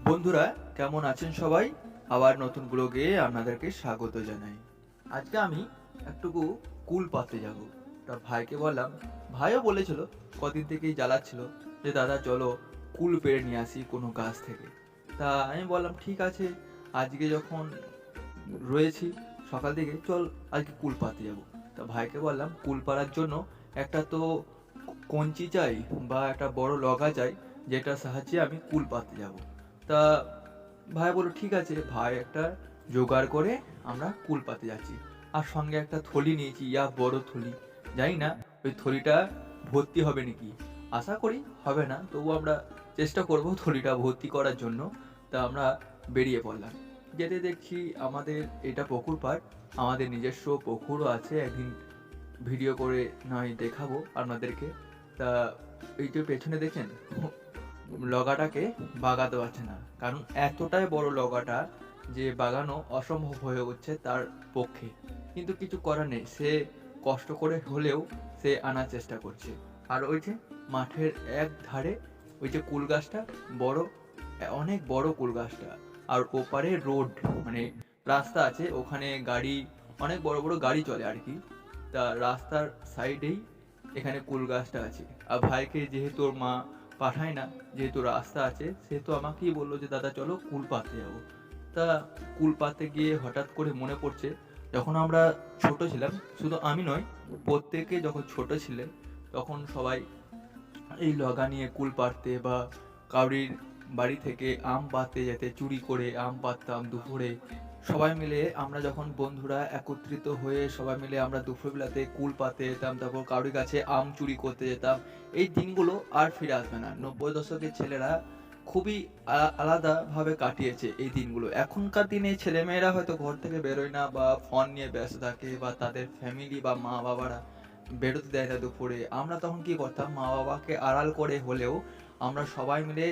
বন্ধুরা, কেমন আছেন সবাই? আবার নতুন ব্লগে আপনাদেরকে স্বাগত জানাই। আজকে আমি একটুকু কুল পাতে যাব। তা ভাইকে বললাম, ভাইও বলেছিল, কদিন থেকেই জ্বালাচ্ছিল যে দাদা চলো কুল পেড়ে নিয়ে আসি কোনো গাছ থেকে। তা আমি বললাম ঠিক আছে, আজকে যখন রয়েছি সকাল থেকে, চল আজকে কুল পাতে যাব। তা ভাইকে বললাম কুল পাড়ার জন্য একটা তো কঞ্চি চাই বা একটা বড় লগা চাই, যেটার সাহায্যে আমি কুল পাতে যাব। তা ভাই বললো ঠিক আছে, ভাই একটা জোগাড় করে আমরা কুল পাতে যাচ্ছি। আর সঙ্গে একটা থলি নিয়েছি, বড় থলি। জানি না ওই থলিটা ভর্তি হবে নাকি, আশা করি হবে না, তবু আমরা চেষ্টা করব থলিটা ভর্তি করার জন্য। তা আমরা বেরিয়ে পড়লাম। যেতে দেখছি আমাদের এটা পুকুর পাড়, আমাদের নিজস্ব পুকুরও আছে, একদিন ভিডিও করে নয় দেখাবো আপনাদেরকে। তা এই যে পেছনে দেখেন, লগাটাকে বাগাতে পারছে না, কারণ এতটাই বড় লগাটা যে বাগানো অসম্ভব হয়ে উঠছে তার পক্ষে। কিন্তু কিছু করার নেই, সে কষ্ট করে হলেও সে আনার চেষ্টা করছে। আর ওই যে মাঠের এক ধারে ওই যে কুল গাছটা, বড়, অনেক বড় কুল গাছটা, আর ওপারে রোড, মানে রাস্তা আছে, ওখানে গাড়ি, অনেক বড় বড় গাড়ি চলে আর কি। তা রাস্তার সাইডেই এখানে কুল গাছটা আছে। আর ভাইকে যেহেতু ওর মা পাঠায় না, যেহেতু রাস্তা আছে, সেহেতু আমাকেই বললো যে দাদা চলো কুল পাতে যাবো। তা কুল পাতে গিয়ে হঠাৎ করে মনে পড়ছে, যখন আমরা ছোট ছিলাম, শুধু আমি নয়, প্রত্যেকে যখন ছোট ছিলেন তখন সবাই এই লগা নিয়ে কুল পাড়তে বা কাউরির বাড়ি থেকে আম পাড়তে যেতে, চুরি করে আম পাড়তাম দুপুরে। সবাই মিলে আমরা যখন বন্ধুরা একত্রিত হয়ে সবাই মিলে আমরা দুপুরবেলাতে কুল পাড়তে যেতাম, তারপর কাউরির কাছে আম চুরি করতে যেতাম। এই দিনগুলো আর ফিরে আসবে না। 90 দশকের ছেলেরা খুবই আলাদাভাবে কাটিয়েছে এই দিনগুলো। এখনকার দিনে ছেলেমেয়েরা হয়তো ঘর থেকে বেরোয় না, বা ফোন নিয়ে ব্যস্ত থাকে, বা তাদের ফ্যামিলি বা মা বাবারা বেরোতে দেয় না দুপুরে। আমরা তখন কি করতাম, মা বাবাকে আড়াল করে হলেও আমরা সবাই মিলে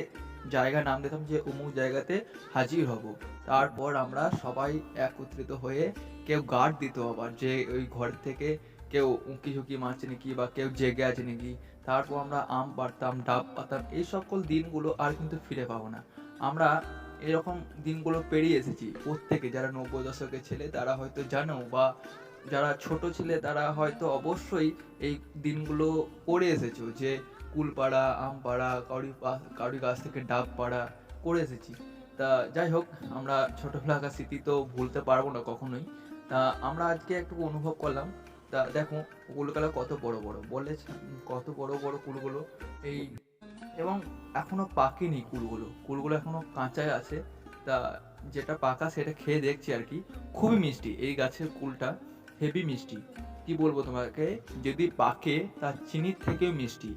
জায়গা নাম দিতাম যে অমুক জায়গাতে হাজির হব। তারপর আমরা সবাই একত্রিত হয়ে, কেউ গার্ড দিত আবার যে ওই ঘর থেকে কেউ উঁকি ঝুঁকি মারছে নাকি বা কেউ জেগে আছে নাকি। তারপর আমরা আম পাড়তাম, ডাব পাতাম। এই সকল দিনগুলো আর কিন্তু ফিরে পাবো না। আমরা এরকম দিনগুলো পেরিয়ে এসেছি প্রত্যেকে। যারা 90 দশকের ছেলে তারা হয়তো জানো, বা যারা ছোট ছেলে তারা হয়তো অবশ্যই এই দিনগুলো পড়ে এসেছো, যে কুল পাড়া, আম পাড়া, কাউরি গাছ থেকে ডাব পাড়া করে এসেছি। তা যাই হোক, আমরা ছোটবেলাকার স্মৃতি তো ভুলতে পারবো না কখনোই। তা আমরা আজকে একটু অনুভব করলাম। তা দেখো কুলগুলো কত বড় বড়, বলেছে কত বড় বড় কুলগুলো। এই এবং এখনো পাকেনি কুলগুলো, কুলগুলো এখনো কাঁচাই আছে। তা যেটা পাকা সেটা খেয়ে দেখছি আর কি, খুবই মিষ্টি এই গাছের কুলটা, হেভি মিষ্টি। কি বলবো তোমাকে, যদি পাকে তা চিনির থেকেও মিষ্টি,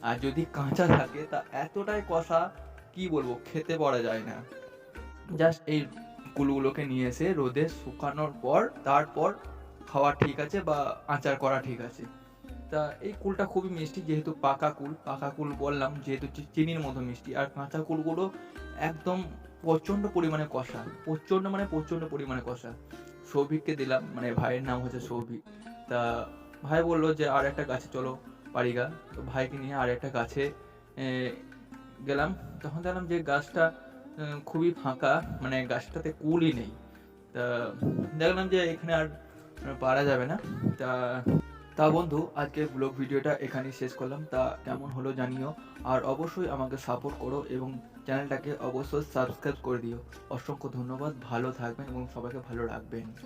আর যদি কাঁচা থাকে তা এতটাই কষা, কি বলবো, খেতে পারা যায় না। জাস্ট এই কুলগুলোকে নিয়ে এসে রোদে শুকানোর পর তারপর খাওয়া ঠিক আছে, বা আচার করা ঠিক আছে। তা এই কুলটা খুবই মিষ্টি, যেহেতু পাকা কুল বললাম, যেহেতু চিনির মতো মিষ্টি। আর কাঁচা কুলগুলো একদম প্রচণ্ড পরিমাণে কষা, প্রচণ্ড পরিমাণে কষা। সৌভিককে দিলাম, মানে ভাইয়ের নাম হচ্ছে সৌভিক। তা ভাই বললো যে আর একটা গাছে চলো পারিগা। তো ভাইকে নিয়ে আর একটা গাছে এ, গেলাম। তখন দেখলাম যে গাছটা খুবই ফাঁকা, মানে গাছটাতে কুলই নেই। তা দেখলাম যে এখানে আর পারা যাবে না। তা তা বন্ধু, আজকে ব্লগ ভিডিওটা এখানেই শেষ করলাম। তা কেমন হলো জানিও, আর অবশ্যই আমাকে সাপোর্ট করো এবং চ্যানেলটাকে অবশ্যই সাবস্ক্রাইব করে দিও। অসংখ্য ধন্যবাদ, ভালো থাকবেন এবং সবাইকে ভালো রাখবেন।